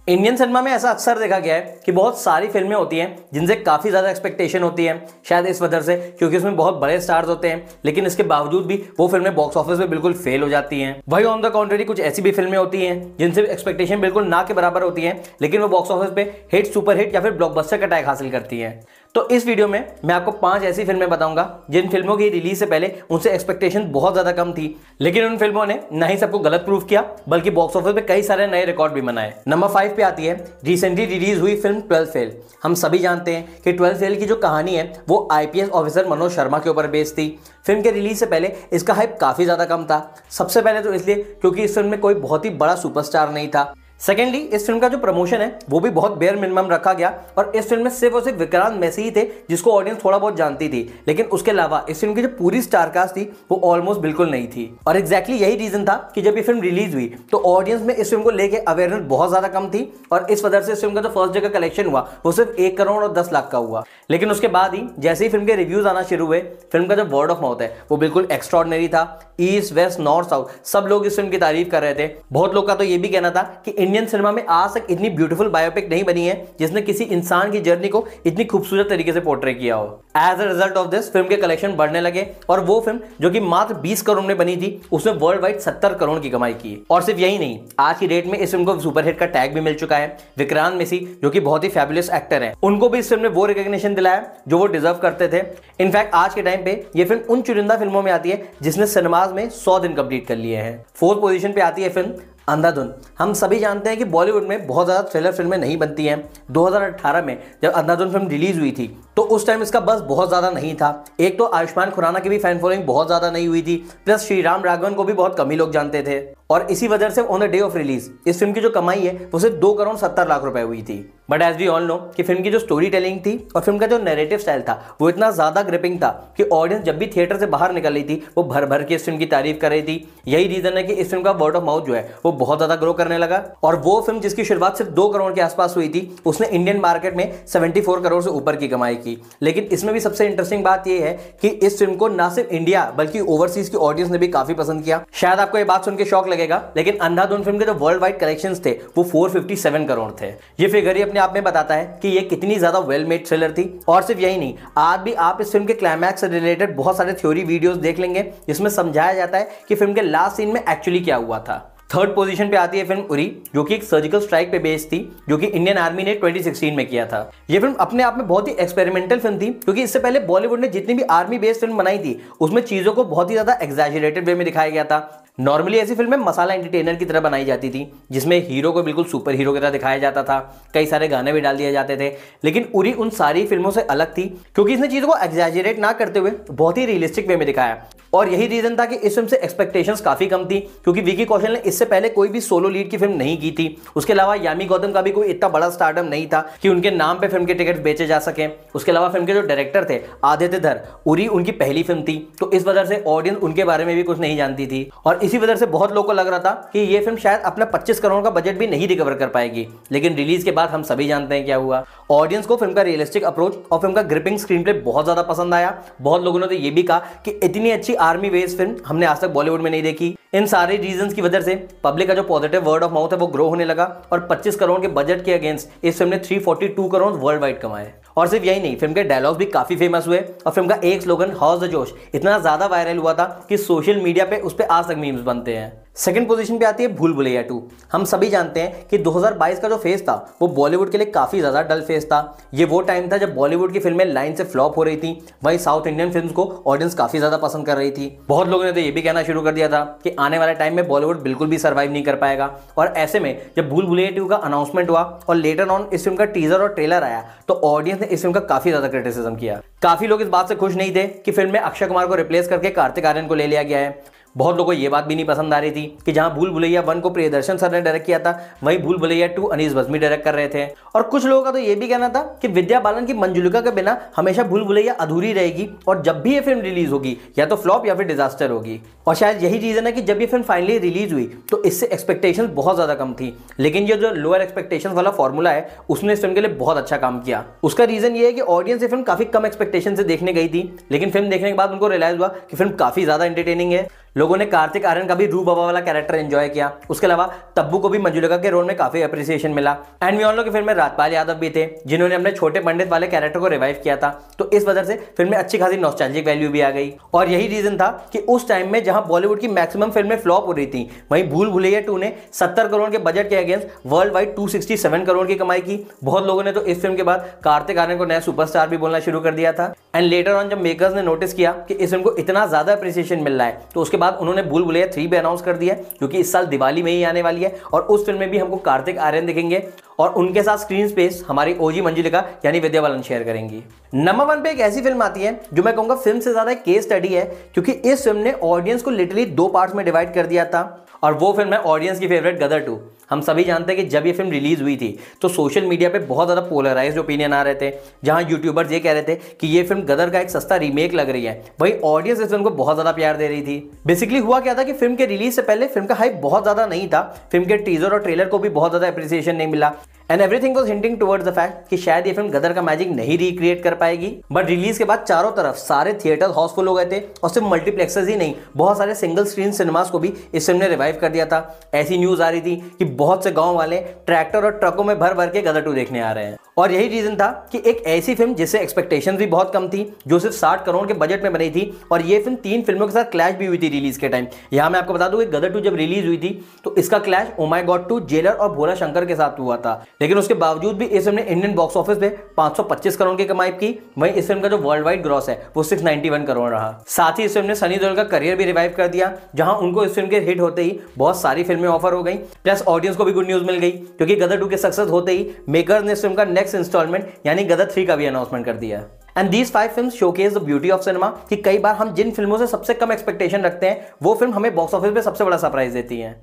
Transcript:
Indian cinema में ऐसा अक्सर देखा गया है कि बहुत सारी फिल्में होती हैं जिनसे काफी ज्यादा एक्सपेक्टेशन होती है, शायद इस वजह से क्योंकि उसमें बहुत बड़े स्टार्स होते हैं, लेकिन इसके बावजूद भी वो फिल्में बॉक्स ऑफिस पे बिल्कुल फेल हो जाती हैं। वही ऑन द कॉन्ट्री कुछ ऐसी भी फिल्में होती हैं जिनसे एक्सपेक्टेशन बिल्कुल ना के बराबर होती हैं, लेकिन वो बॉक्स ऑफिस पे हिट, सुपर हिट या फिर ब्लॉकबस्टर का टैग हासिल करती हैं। तो इस वीडियो में मैं आपको 5 ऐसी फिल्में बताऊंगा जिन फिल्मों की रिलीज से पहले उनसे एक्सपेक्टेशन बहुत ज्यादा कम थी, लेकिन उन फिल्मों ने न ही सबको गलत प्रूव किया बल्कि बॉक्स ऑफिस पे कई सारे नए रिकॉर्ड भी बनाए। नंबर 5 पे आती है रिसेंटली रिलीज हुई फिल्म 12 फेल। हम सभी जानते हैं कि 12 फेल की जो कहानी है वो आईपीएस ऑफिसर मनोज शर्मा के ऊपर बेस्ड थी। फिल्म के रिलीज से पहले इसका हाइप काफी ज्यादा कम था। सबसे पहले तो इसलिए क्योंकि इस फिल्म में कोई बहुत ही बड़ा सुपरस्टार नहीं था। सेकेंडली, इस फिल्म का जो प्रमोशन है वो भी बहुत बेयर मिनिमम रखा गया और इस फिल्म में सिर्फ और सिर्फ विक्रांत मैसी ही थे जिसको ऑडियंस थोड़ा बहुत जानती थी, लेकिन उसके अलावा इस फिल्म की जो पूरी स्टार कास्ट थी वो ऑलमोस्ट बिल्कुल नहीं थी। और एग्जैक्टली यही रीजन था कि जब ये फिल्म रिलीज हुई तो ऑडियंस में इस फिल्म को लेके अवेयरनेस बहुत ज्यादा कम थी और इस वजह से इस फिल्म का जो फर्स्ट डे का कलेक्शन हुआ वो सिर्फ 1 करोड़ और 10 लाख का हुआ। लेकिन उसके बाद ही जैसे ही फिल्म के रिव्यूज आना शुरू हुए, फिल्म का जो वर्ड ऑफ माउथ है वो बिल्कुल एक्स्ट्राऑर्डिनरी था। ईस्ट, वेस्ट, नॉर्थ, साउथ सब लोग इस फिल्म की तारीफ कर रहे थे। बहुत लोग का तो ये भी कहना था कि इंडियन सिनेमा में आज तक इतनी ब्यूटीफुल बायोपिक नहीं बनी है जिसने किसी इंसान की जर्नी को इतनी खूबसूरत तरीके से पोर्ट्रे किया हो। As a result of this film के कलेक्शन बढ़ने लगे और वो फिल्म जो कि मात्र 20 करोड़ में बनी थी उसने वर्ल्ड वाइड 70 करोड़ की कमाई की। और सिर्फ यही नहीं, आज की डेट में इस फिल्म को सुपरहिट का टैग भी मिल चुका है। विक्रांत मैसी जो कि बहुत ही फैबुलस एक्टर हैं, उनको भी इस फिल्म ने वो रिकॉग्निशन दिलाया जो वो डिजर्व करते थे। इनफैक्ट आज के टाइम पे ये फिल्म उन चुनिंदा फिल्मों में आती है जिसने सिनेमाज में 100 दिन कंप्लीट कर लिए हैं। 4th पोजीशन पे आती है फिल्म अंधाधुन। हम सभी जानते हैं कि बॉलीवुड में बहुत ज़्यादा थ्रिलर फिल्में नहीं बनती हैं। 2018 में जब अंधाधुन फिल्म रिलीज हुई थी तो उस टाइम इसका बज़ बहुत ज़्यादा नहीं था। एक तो आयुष्मान खुराना की भी फैन फॉलोइंग बहुत ज़्यादा नहीं हुई थी, प्लस श्रीराम राघवन को भी बहुत कम ही लोग जानते थे और इसी वजह से on the day of release इस फिल्म की जो कमाई है वो सिर्फ 2 करोड़ 70 लाख रुपए हुई थी। But as we all know कि फिल्म की जो स्टोरी टेलिंग थी और फिल्म का जो नैरेटिव स्टाइल था वो इतना ज़्यादा ग्रिपिंग था कि ऑडियंस जब भी थिएटर से बाहर निकल रही थी वो भर भर के इस फिल्म की तारीफ कर रही थी। यही रीजन है कि इस फिल्म का वर्ड ऑफ माउथ जो है वो बहुत ज़्यादा ग्रो करने लगा और वो फिल्म जिसकी शुरुआत सिर्फ 2 करोड़ के आसपास हुई थी उसने इंडियन मार्केट में 74 करोड़ से ऊपर की कमाई की। लेकिन इसमें भी सबसे इंटरेस्टिंग बात यह है कि इस फिल्म को ना सिर्फ इंडिया बल्कि ओवरसीज की ऑडियंस ने भी काफी पसंद किया। शायद आपको ये बात सुन के शौक लगेगा, लेकिन अंधाधुन फिल्म के जो वर्ल्ड वाइड कलेक्शंस थे वो 457 करोड़ थे। ये फिगर ही अपने आप में बताता है कि ये कितनी ज्यादा वेल मेड थ्रिलर थी। और सिर्फ यही नहीं, आज भी आप इस फिल्म के क्लाइमैक्स से रिलेटेड बहुत सारे थ्योरी वीडियोस देख लेंगे जिसमें समझाया जाता है कि फिल्म के लास्ट सीन में एक्चुअली क्या हुआ था। 3rd पोजीशन पे आती है फिल्म उरी, जो कि एक सर्जिकल स्ट्राइक पे बेस्ड थी जो कि इंडियन आर्मी ने 2016 में किया था। यह फिल्म अपने आप में बहुत ही एक्सपेरिमेंटल फिल्म थी क्योंकि इससे पहले बॉलीवुड ने जितनी भी आर्मी बेस्ड फिल्म बनाई थी उसमें चीजों को बहुत ही ज्यादा एग्जैजरेटेड वे में दिखाया गया था। नॉर्मली ऐसी फिल्में मसाला एंटरटेनर की तरह बनाई जाती थी जिसमें हीरो को बिल्कुल सुपर हीरो की तरह दिखाया जाता था, कई सारे गाने भी डाल दिए जाते थे। लेकिन उरी उन सारी फिल्मों से अलग थी क्योंकि इसने चीजों को एग्जैजरेट ना करते हुए बहुत ही रियलिस्टिक वे में दिखाया। और यही रीजन था कि इस फिल्म से एक्सपेक्टेशंस काफी कम थी क्योंकि विकी कौशल ने इससे पहले कोई भी सोलो लीड की फिल्म नहीं की थी। उसके अलावा यामी गौतम का भी कोई इतना बड़ा स्टारडम नहीं था कि उनके नाम पे फिल्म के टिकट बेचे जा सके। उसके अलावा फिल्म के जो डायरेक्टर थे आदित्य धर, उरी उनकी पहली फिल्म थी, तो इस वजह से ऑडियंस उनके बारे में भी कुछ नहीं जानती थी और इसी वजह से बहुत लोगों को लग रहा था कि ये फिल्म शायद अपना 25 करोड़ का बजट भी नहीं रिकवर कर पाएगी। लेकिन रिलीज के बाद हम सभी जानते हैं क्या हुआ। ऑडियंस को फिल्म का रियलिस्टिक अप्रोच और फिल्म का ग्रिपिंग स्क्रीन प्ले बहुत ज्यादा पसंद आया। बहुत लोगों ने तो ये भी कहा कि इतनी अच्छी आर्मी बेस्ड फिल्म हमने आज तक बॉलीवुड में नहीं देखी। इन सारे रीजंस की वजह से पब्लिक का जो पॉजिटिव वर्ड ऑफ माउथ है वो ग्रो होने लगा और 25 करोड़ के बजट के अगेंस्ट इस फिल्म ने 342 करोड़ वर्ल्ड वाइड कमाए। और सिर्फ यही नहीं, फिल्म के डायलॉग भी काफी फेमस हुए और फिल्म का एक स्लोगन हाउस द जोश इतना ज्यादा वायरल हुआ था कि सोशल मीडिया पे उस पर आज तक मीम्स बनते हैं। 2nd पोजीशन पे आती है भूल भुलैया 2। हम सभी जानते हैं कि 2022 का जो फेज था वो बॉलीवुड के लिए काफी ज्यादा डल फेज था। ये वो टाइम था जब बॉलीवुड की फिल्में लाइन से फ्लॉप हो रही थी, वहीं साउथ इंडियन फिल्म्स को ऑडियंस काफी ज्यादा पसंद कर रही थी। बहुत लोगों ने तो ये भी कहना शुरू कर दिया था कि आने वाले टाइम में बॉलीवुड बिल्कुल भी सर्वाइव नहीं कर पाएगा। और ऐसे में जब भूल भुलैया 2 का अनाउंसमेंट हुआ और लेटर ऑन इस फिल्म का टीजर और ट्रेलर आया तो ऑडियंस ने इस फिल्म का काफी ज्यादा क्रिटिसिज्म किया। काफी लोग इस बात से खुश नहीं थे कि फिल्म में अक्षय कुमार को रिप्लेस करके कार्तिक आर्यन को ले लिया गया है। बहुत लोगों को ये बात भी नहीं पसंद आ रही थी कि जहां भूल भुलैया 1 को प्रियदर्शन सर ने डायरेक्ट किया था वहीं भूल भुलैया 2 अनीस बज्मी डायरेक्ट कर रहे थे। और कुछ लोगों का तो ये भी कहना था कि विद्या बालन की मंजुलिका के बिना हमेशा भूल भुलैया अधूरी रहेगी और जब भी ये फिल्म रिलीज होगी या तो फ्लॉप या फिर डिजास्टर होगी। और शायद यही रीजन है कि जब ये फिल्म फाइनली रिलीज हुई तो इससे एक्सपेक्टेशंस बहुत ज्यादा कम थी, लेकिन ये जो लोअर एक्सपेक्टेशंस वाला फॉर्मूला है उसने इस फिल्म के लिए बहुत अच्छा काम किया। उसका रीजन ये है कि ऑडियंस ये फिल्म काफी कम एक्सपेक्टेशन से देखने गई थी, लेकिन फिल्म देखने के बाद उनको रियलाइज हुआ कि फिल्म काफी ज्यादा एंटरटेनिंग है। लोगों ने कार्तिक आर्यन का भी रू बाबा वाला कैरेक्टर एंजॉय किया। उसके अलावा तब्बू को भी मंजुलिका के रोल में काफी अप्रिसिएशन मिला। एंड वी ऑल नो की फिल्म में राजपाल यादव भी थे, जिन्होंने अपने छोटे पंडित वाले कैरेक्टर को रिवाइव किया था। तो इस वजह से फिल्म में अच्छी खासी नॉस्टैल्जिक वैल्यू भी आ गई। और यही रीजन था कि उस टाइम में जहां बॉलीवुड की मैक्सिमम फिल्में फ्लॉप हो रही थी, वहीं भूल भुलैया 2 ने 70 करोड़ के बजट के अगेंस्ट वर्ल्ड वाइड 267 करोड़ की कमाई की। बहुत लोगों ने तो इस फिल्म के बाद कार्तिक आर्यन को नया सुपरस्टार भी बोलना शुरू कर दिया था। एंड लेटर ऑन जब मेकर्स ने नोटिस किया कि इस फिल्म को इतना ज्यादा अप्रिसिएशन मिल रहा है, तो उसके बाद उन्होंने भूल भुलैया 3 भी अनाउंस कर दिया, क्योंकि इस साल दिवाली में ही आने वाली है। और उस फिल्म में भी हमको कार्तिक आर्यन दिखेंगे और उनके साथ स्क्रीन स्पेस हमारी ओजी मंजुलिका यानी विद्या बालन शेयर करेंगी। नंबर 1 पे एक ऐसी फिल्म आती है जो मैं कहूंगा फिल्म से ज्यादा एक केस स्टडी है, क्योंकि इस फिल्म ने ऑडियंस को लिटरली 2 पार्ट्स में डिवाइड कर दिया था। और वो फिल्म है ऑडियंस की फेवरेट गदर 2। हम सभी जानते हैं कि जब ये फिल्म रिलीज हुई थी तो सोशल मीडिया पे बहुत ज्यादा पोलराइज्ड ओपिनियन आ रहे थे, जहां यूट्यूबर्स ये कह रहे थे कि ये फिल्म गदर का एक सस्ता रीमेक लग रही है, वही ऑडियंस इस फिल्म को बहुत ज्यादा प्यार दे रही थी। बेसिकली हुआ क्या था कि फिल्म के रिलीज से पहले फिल्म का हाइप बहुत ज्यादा नहीं था, फिल्म के टीजर और ट्रेलर को भी बहुत ज्यादा अप्रिसिएशन नहीं मिला। And everything was hinting towards the fact कि शायद ये फिल्म गदर का मैजिक नहीं रिक्रिएट कर पाएगी। बट रिलीज के बाद चारों तरफ सारे थिएटर हाउसफुल हो गए थे, और सिर्फ मल्टीप्लेक्सेस ही नहीं, बहुत सारे सिंगल स्क्रीन सिनेमास को भी इस फिल्म ने रिवाइव कर दिया था। ऐसी न्यूज आ रही थी कि बहुत से गांव वाले ट्रैक्टर और ट्रकों में भर भर के गदर 2 देखने आ रहे हैं। और यही रीजन था कि एक ऐसी फिल्म जिससे एक्सपेक्टेशंस भी बहुत कम थी, जो सिर्फ 60 करोड़ के बजट में बनी थी, और ये फिल्म 3 फिल्मों के साथ क्लैश भी हुई थी रिलीज के टाइम। यहां मैं आपको बता दूं कि गदर 2 जब रिलीज हुई थी तो इसका clash oh my God 2, jailer और भोला शंकर के साथ हुआ था। लेकिन उसके बावजूद भी इस फिल्म ने इंडियन बॉक्स ऑफिस पे 525 करोड़ की कमाई की। वहीं इस फिल्म का जो वर्ल्ड वाइड ग्रॉस है वो 691 करोड़ रहा। साथ ही इस फिल्म ने सनी देओल का करियर भी रिवाइव कर दिया, जहां उनको इस फिल्म के हिट होते ही बहुत सारी फिल्में ऑफर हो गई। प्लस ऑडियंस को भी गुड न्यूज मिल गई, क्योंकि गदर 2 के सक्सेस होते ही मेकर्स ने इस फिल्म का नेक्स्ट इंस्टॉलमेंट यानी गदर 3 का भी अनाउंसमेंट कर दिया। And these 5 films showcase the beauty of cinema, कि कई बार हम जिन फिल्मों से सबसे कम एक्सपेक्टेशन रखते हैं वो फिल्म हमें बॉक्स ऑफिस पे सबसे बड़ा सरप्राइज देती है।